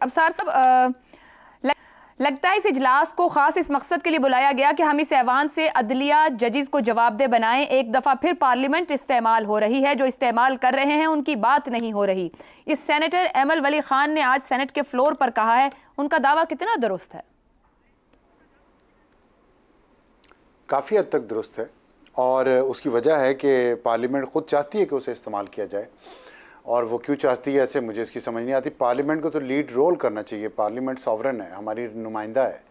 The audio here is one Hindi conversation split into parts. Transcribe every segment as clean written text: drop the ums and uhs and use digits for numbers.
अफसार साहब, लगता है इस इजलास को खास इस मकसद के लिए बुलाया गया कि हम इस ऐवान से अदलिया जजेस को जवाबदेह बनाएं। एक दफ़ा फिर पार्लियामेंट इस्तेमाल हो रही है, जो इस्तेमाल कर रहे हैं उनकी बात नहीं हो रही। इस सेनेटर एमल वली खान ने आज सेनेट के फ्लोर पर कहा है, उनका दावा कितना दुरुस्त है? काफ़ी हद तक दुरुस्त है, और उसकी वजह है कि पार्लियामेंट खुद चाहती है कि उसे इस्तेमाल किया जाए। और वो क्यों चाहती है ऐसे मुझे इसकी समझ नहीं आती। पार्लियामेंट को तो लीड रोल करना चाहिए। पार्लियामेंट सॉवरन है, हमारी नुमाइंदा है।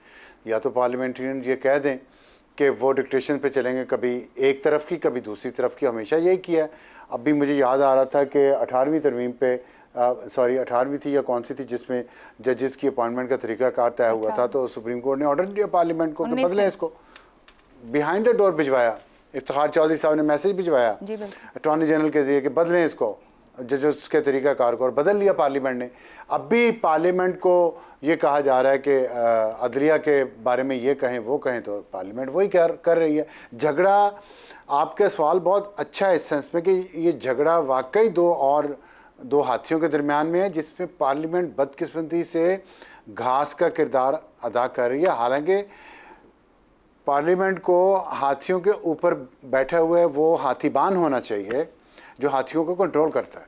या तो पार्लियामेंट्रियन ये कह दें कि वो डिक्टेशन पे चलेंगे, कभी एक तरफ की कभी दूसरी तरफ की, हमेशा यही किया है। अभी मुझे याद आ रहा था कि 18वीं तरमीम पे 18वीं थी या कौन सी थी जिसमें जजेस की अपॉइंटमेंट का तरीकाकार तय हुआ था, तो सुप्रीम कोर्ट ने ऑर्डर दिया पार्लियामेंट को तो बदलें इसको। बिहाइंड द डोर भिजवाया, इफ्तिखार चौधरी साहब ने मैसेज भिजवाया अटॉर्नी जनरल के जरिए कि बदलें इसको जजेस के तरीकाकार को, और बदल लिया पार्लियामेंट ने। अब भी पार्लियामेंट को ये कहा जा रहा है कि अदलिया के बारे में ये कहें वो कहें, तो पार्लियामेंट वही कर रही है। झगड़ा, आपका सवाल बहुत अच्छा है इस सेंस में कि ये झगड़ा वाकई दो हाथियों के दरमियान में है, जिसमें पार्लियामेंट बदकिस्मती से घास का किरदार अदा कर रही है। हालांकि पार्लियामेंट को हाथियों के ऊपर बैठे हुए वो हाथीबान होना चाहिए जो हाथियों को कंट्रोल करता है,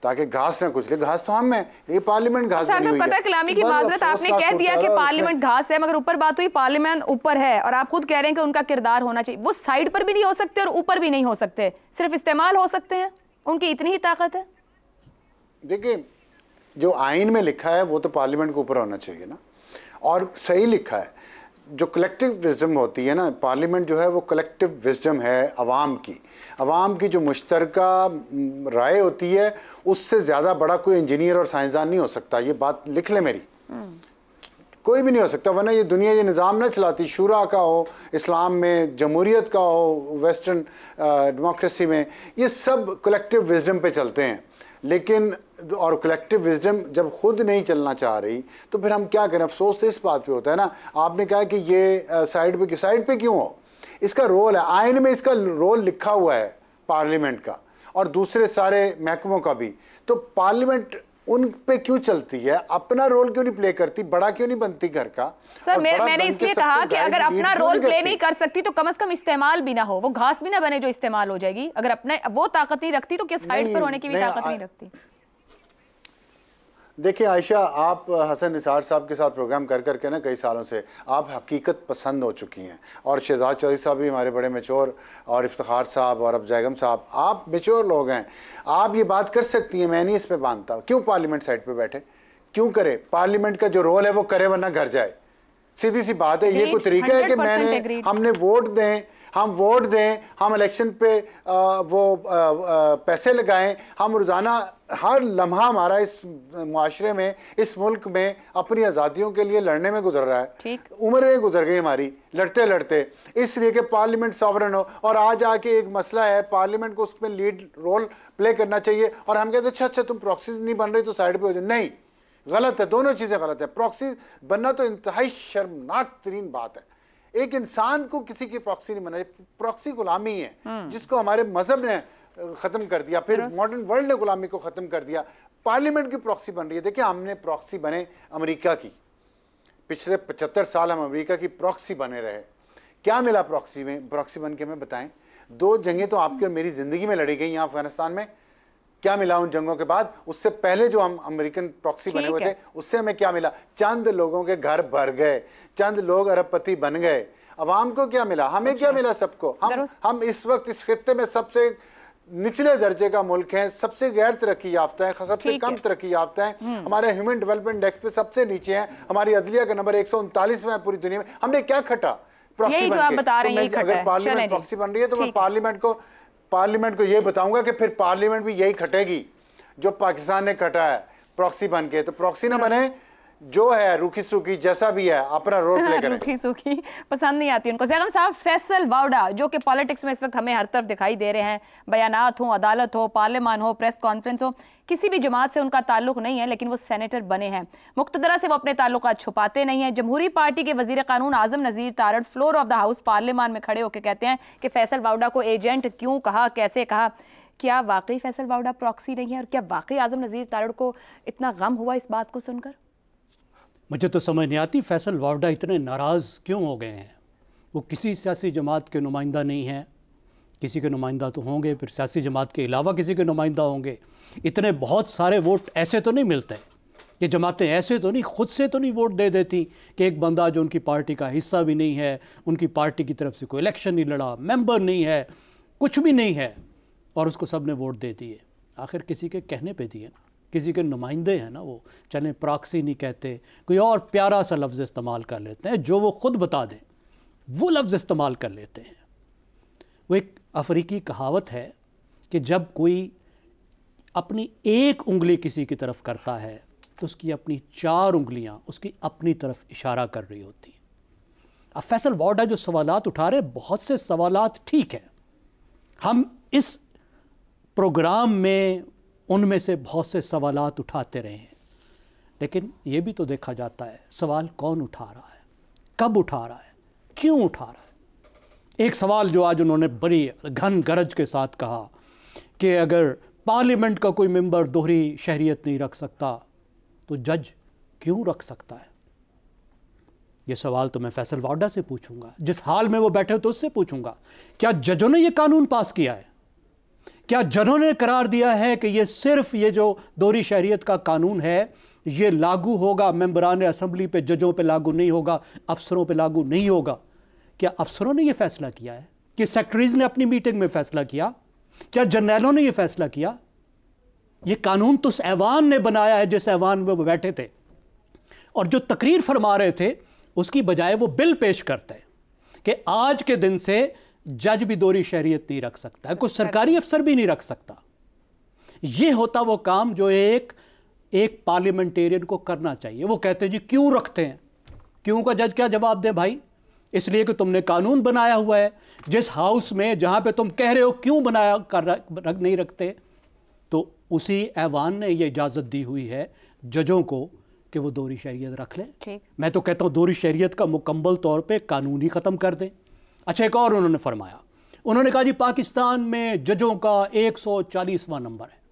ताकि घास ना कुचले। घास तो हम है, ये पार्लियामेंट घास बनी हुई है। कतर कलामी की माजरत, आपने कह दिया कि पार्लियामेंट घास है, मगर ऊपर बात हुई पार्लियामेंट ऊपर है, और आप खुद कह रहे हैं कि उनका किरदार होना चाहिए। वो साइड पर भी नहीं हो सकते और ऊपर भी नहीं हो सकते, सिर्फ इस्तेमाल हो सकते हैं, उनकी इतनी ही ताकत है। देखिए, जो आइन में लिखा है वो तो पार्लियामेंट के ऊपर होना चाहिए ना, और सही लिखा है। जो कलेक्टिव विजडम होती है ना, पार्लियामेंट जो है वो कलेक्टिव विजडम है अवाम की जो मुश्तरका राय होती है, उससे ज़्यादा बड़ा कोई इंजीनियर और साइंसदान नहीं हो सकता। ये बात लिख ले मेरी, कोई भी नहीं हो सकता, वरना ये दुनिया ये निज़ाम ना चलाती। शूरा का हो, इस्लाम में जमहूरियत का हो, वेस्टर्न डेमोक्रेसी में, ये सब कलेक्टिव विजडम पे चलते हैं। लेकिन और कलेक्टिव विजडम जब खुद नहीं चलना चाह रही तो फिर हम क्या करें। अफसोस तो इस बात पे होता है ना, आपने कहा कि ये साइड पे क्यों हो, इसका रोल है, आइन में इसका रोल लिखा हुआ है पार्लियामेंट का और दूसरे सारे महकमों का भी। तो पार्लियामेंट उन पे क्यों चलती है, अपना रोल क्यों नहीं प्ले करती, बड़ा क्यों नहीं बनती घर का। सर मैंने इसलिए कहा कि अगर अपना रोल प्ले नहीं कर सकती तो कम से कम इस्तेमाल भी ना हो, वो घास भी ना बने जो इस्तेमाल हो जाएगी। अगर अपने वो ताकत नहीं रखती तो क्या साइड पर होने की भी ताकत नहीं रखती। देखिए आयशा, आप हसन निसार साहब के साथ प्रोग्राम कर करके ना कई सालों से आप हकीकत पसंद हो चुकी हैं, और शहजाद चौधरी साहब भी हमारे बड़े मैच्योर, और इफ्तिखार साहब और अब जैगम साहब, आप मैच्योर लोग हैं, आप ये बात कर सकती हैं। मैं नहीं इस पे मानता। क्यों पार्लियामेंट साइड पे बैठे, क्यों करे? पार्लियामेंट का जो रोल है वो करे, वरना घर जाए। सीधी सी बात है। ये कोई तरीका है कि हमने वोट दें, हम इलेक्शन पे पैसे लगाएं, हम रोजाना हर लम्हा हमारा इस मुआशरे में, इस मुल्क में अपनी आज़ादियों के लिए लड़ने में गुजर रहा है। उम्रें गुजर गई हमारी लड़ते लड़ते, इसलिए कि पार्लियामेंट सॉवरन हो। और आज आके एक मसला है, पार्लियामेंट को उसमें लीड रोल प्ले करना चाहिए, और हम कहते अच्छा तुम प्रॉक्सी नहीं बन रही तो साइड पे हो जाए। नहीं, गलत है, दोनों चीजें गलत है। प्रॉक्सी बनना तो इंतहाई शर्मनाक तरीन बात है। एक इंसान को किसी की प्रॉक्सी नहीं बनाई। प्रॉक्सी गुलामी है जिसको हमारे मजहब ने खत्म कर दिया, फिर मॉडर्न वर्ल्ड ने गुलामी को खत्म कर दिया। पार्लियामेंट की प्रॉक्सी बन रही है। देखिए, हमने प्रॉक्सी बने अमेरिका की, पिछले 75 साल हम अमेरिका की प्रॉक्सी बने रहे। क्या मिला प्रॉक्सी में? प्रॉक्सी बन के हमें बताएं। 2 जंगें तो आपकी और मेरी जिंदगी में लड़ी गई यहाँ अफगानिस्तान में। क्या मिला उन जंगों के बाद? उससे पहले जो हम अमेरिकन प्रॉक्सी बने हुए थे, उससे हमें क्या मिला? चंद लोगों के घर भर गए, चंद लोग अरबपति बन गए। अवाम को क्या मिला? हमें क्या मिला? सबको। हम इस वक्त इस खित्ते में सबसे निचले दर्जे का मुल्क है, सबसे गैर तरक्की याफ्ता है, सबसे कम तरक्की याफ्ता है। हमारे ह्यूमन डेवलपमेंट इंडेक्स पे सबसे नीचे है। हमारी अदलिया का नंबर 139 में है पूरी दुनिया में। हमने क्या खटा प्रॉक्सी बन के? अगर पार्लियामेंट प्रॉक्सी बन रही है तो मैं पार्लियामेंट को यह बताऊंगा कि फिर पार्लियामेंट भी यही खटेगी जो पाकिस्तान ने खटा है प्रॉक्सी बन के। तो प्रॉक्सी ना बने, जो है रूखी सूखी जैसा भी है अपना रोल प्ले करें। रूखी सूखी पसंद नहीं आती उनको। जैगम साहब, फैसल वावड़ा जो कि पॉलिटिक्स में इस वक्त हमें हर तरफ दिखाई दे रहे हैं, बयानात हो, अदालत हो, पार्लियामान हो, प्रेस कॉन्फ्रेंस हो, किसी भी जमात से उनका ताल्लुक नहीं है, लेकिन वो सेनेटर बने हैं। मुक्तदरा से वो अपने ताल्लुकात छुपाते नहीं हैं। जमहूरी पार्टी के वजीर कानून Azam Nazeer Tarar floor of the house parliament में खड़े होकर कहते हैं कि फैसल वावड़ा को एजेंट क्यों कहा, कैसे कहा। क्या वाकई फैसल वावड़ा प्रॉक्सी नहीं है, और क्या वाकई आजम नज़ीर तारड़ को इतना गम हुआ इस बात को सुनकर? मुझे तो समझ नहीं आती फैसल वावडा इतने नाराज़ क्यों हो गए हैं। वो किसी सियासी जमात के नुमाइंदा नहीं हैं, किसी के नुमाइंदा तो होंगे, फिर सियासी जमात के अलावा किसी के नुमाइंदा होंगे। इतने बहुत सारे वोट ऐसे तो नहीं मिलते, ये जमातें ऐसे तो नहीं खुद से तो नहीं वोट दे देती कि एक बंदा जो उनकी पार्टी का हिस्सा भी नहीं है, उनकी पार्टी की तरफ से कोई इलेक्शन नहीं लड़ा, मेंबर नहीं है, कुछ भी नहीं है, और उसको सब ने वोट दे दिए। आखिर किसी के कहने पे दिए ना, किसी के नुमाइंदे हैं ना वो, चलें प्रॉक्सी नहीं कहते, कोई और प्यारा सा लफ्ज़ इस्तेमाल कर लेते हैं जो वो खुद बता दें, वो लफ्ज़ इस्तेमाल कर लेते हैं। वो एक अफ्रीकी कहावत है कि जब कोई अपनी एक उंगली किसी की तरफ करता है तो उसकी अपनी 4 उंगलियां उसकी अपनी तरफ इशारा कर रही होती हैं। अब फैसल वावडा जो सवालात उठा रहे, बहुत से सवालात ठीक है, हम इस प्रोग्राम में उनमें से बहुत से सवालात उठाते रहे हैं, लेकिन ये भी तो देखा जाता है सवाल कौन उठा रहा है, कब उठा रहा है, क्यों उठा रहा है। एक सवाल जो आज उन्होंने बड़ी घन गरज के साथ कहा कि अगर पार्लियामेंट का कोई मेंबर दोहरी शहरियत नहीं रख सकता तो जज क्यों रख सकता है। ये सवाल तो मैं फैसल वावडा से पूछूंगा, जिस हाल में वो बैठे हो तो उससे पूछूंगा, क्या जजों ने ये कानून पास किया है? क्या जजों ने करार दिया है कि ये सिर्फ ये जो दोहरी शहरियत का कानून है ये लागू होगा मेंबरान असेंबली पे, जजों पे लागू नहीं होगा, अफसरों पे लागू नहीं होगा? क्या अफसरों ने ये फैसला किया है? कि सेक्रेटरीज ने अपनी मीटिंग में फैसला किया? क्या जर्नैलों ने ये फैसला किया? ये कानून तो उस ऐवान ने बनाया है जिस ऐवान में वो बैठे थे, और जो तकरीर फरमा रहे थे उसकी बजाय वो बिल पेश करते हैं कि आज के दिन से जज भी दोहरी शहरियत नहीं रख सकता है, कोई सरकारी अफसर भी नहीं रख सकता। ये होता वो काम जो एक पार्लियामेंटेरियन को करना चाहिए। वो कहते हैं जी क्यों रखते हैं, क्यों का जज क्या जवाब दे भाई? इसलिए कि तुमने कानून बनाया हुआ है, जिस हाउस में जहां पे तुम कह रहे हो क्यों बनाया कर नहीं रखते, तो उसी ऐवान ने ये इजाज़त दी हुई है जजों को कि वो दोहरी शहरियत रख लें। मैं तो कहता हूँ दोहरी शहरियत का मुकम्मल तौर पे कानून ही ख़त्म कर दें। अच्छा, एक और उन्होंने फरमाया, उन्होंने कहा जी पाकिस्तान में जजों का 140वां नंबर है।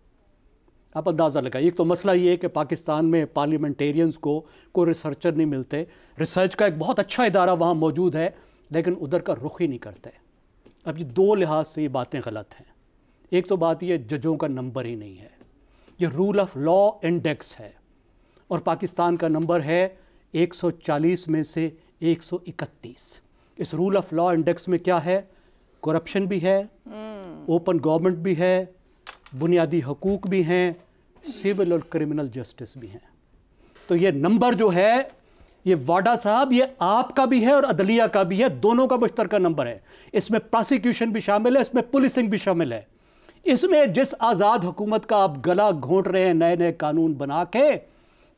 आप अंदाज़ा लगाइए, एक तो मसला ये है कि पाकिस्तान में पार्लियामेंटेरियंस को कोई रिसर्चर नहीं मिलते, रिसर्च का एक बहुत अच्छा इदारा वहाँ मौजूद है लेकिन उधर का रुख ही नहीं करते। अब ये 2 लिहाज से ये बातें गलत हैं। एक तो बात ये जजों का नंबर ही नहीं है, ये रूल ऑफ लॉ इंडेक्स है, और पाकिस्तान का नंबर है 140 में से 131। इस रूल ऑफ लॉ इंडेक्स में क्या है? करप्शन भी है, ओपन गवर्नमेंट भी है, बुनियादी हकूक़ भी हैं, सिविल और क्रिमिनल जस्टिस भी हैं। तो ये नंबर जो है ये वाडा साहब ये आपका भी है और अदलिया का भी है, दोनों का मुश्तरका नंबर है। इसमें प्रोसिक्यूशन भी शामिल है, इसमें पुलिसिंग भी शामिल है। इसमें जिस आज़ाद हुकूमत का आप गला घोंट रहे हैं नए नए कानून बना के,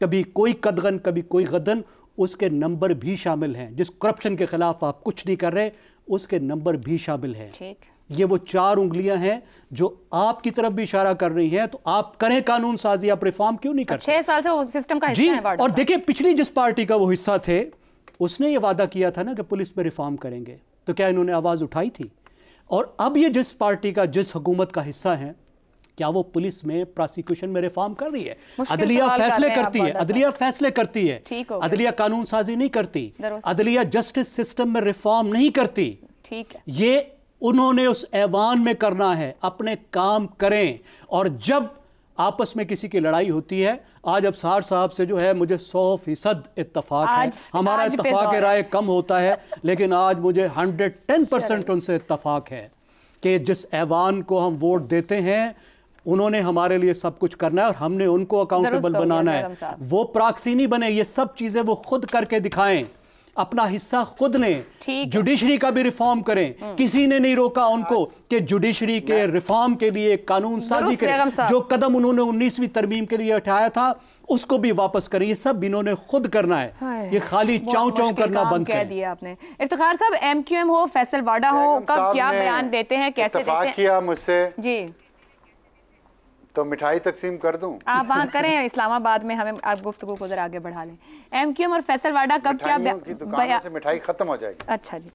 कभी कोई कदगन कभी कोई गदन, उसके नंबर भी शामिल हैं। जिस करप्शन के खिलाफ आप कुछ नहीं कर रहे उसके नंबर भी शामिल हैं। ये वो 4 उंगलियां हैं जो आपकी तरफ भी इशारा कर रही हैं। तो आप करें कानून साजी, आप रिफॉर्म क्यों नहीं करते? 6 साल से वो सिस्टम का हिस्सा है। और देखिए पिछली जिस पार्टी का वो हिस्सा थे उसने ये वादा किया था ना कि पुलिस में रिफॉर्म करेंगे, तो क्या इन्होंने आवाज़ उठाई थी? और अब ये जिस पार्टी का जिस हुकूमत का हिस्सा है, क्या वो पुलिस में प्रोसिक्यूशन में रिफॉर्म कर रही है? अदलिया फैसले करती है, अदलिया फैसले करती है, अदलिया कानून साजी नहीं करती, अदलिया जस्टिस सिस्टम में रिफॉर्म नहीं करती। ठीक है, ये उन्होंने उस ऐवान में करना है, अपने काम करें। और जब आपस में किसी की लड़ाई होती है, आज अब सार साहब से जो है मुझे 100% इत्तफाक है, हमारा इत्तफाक राय कम होता है, लेकिन आज मुझे 110% उनसे इत्तफाक है कि जिस ऐवान को हम वोट देते हैं उन्होंने हमारे लिए सब कुछ करना है और हमने उनको अकाउंटेबल बनाना है। वो प्रॉक्सी नहीं बने, ये सब चीजें वो खुद करके दिखाएं, अपना हिस्सा खुद लें। जुडिशरी का भी रिफॉर्म करें, किसी ने नहीं रोका उनको कि जुडिशरी के रिफॉर्म के लिए कानून साजी करें। जो कदम उन्होंने 19वीं तरमीम के लिए उठाया था उसको भी वापस करें। ये सब इन्होंने खुद करना है, ये खाली चाऊ चाऊ करना बंद कर दिया आपने। इफ्तिखार साहब, MQM हो, फैसल वाडा हो, कब क्या बयान देते हैं, कैसे देते हैं? किया मुझसे जी, तो मिठाई तकसीम कर दूं? आप वहाँ करें इस्लामाबाद में, हमें आप गुफ्तगू को जरा आगे बढ़ा लें। MQM और फैसल वाडा कब क्या दुकानों से मिठाई खत्म हो जाएगी। अच्छा जी।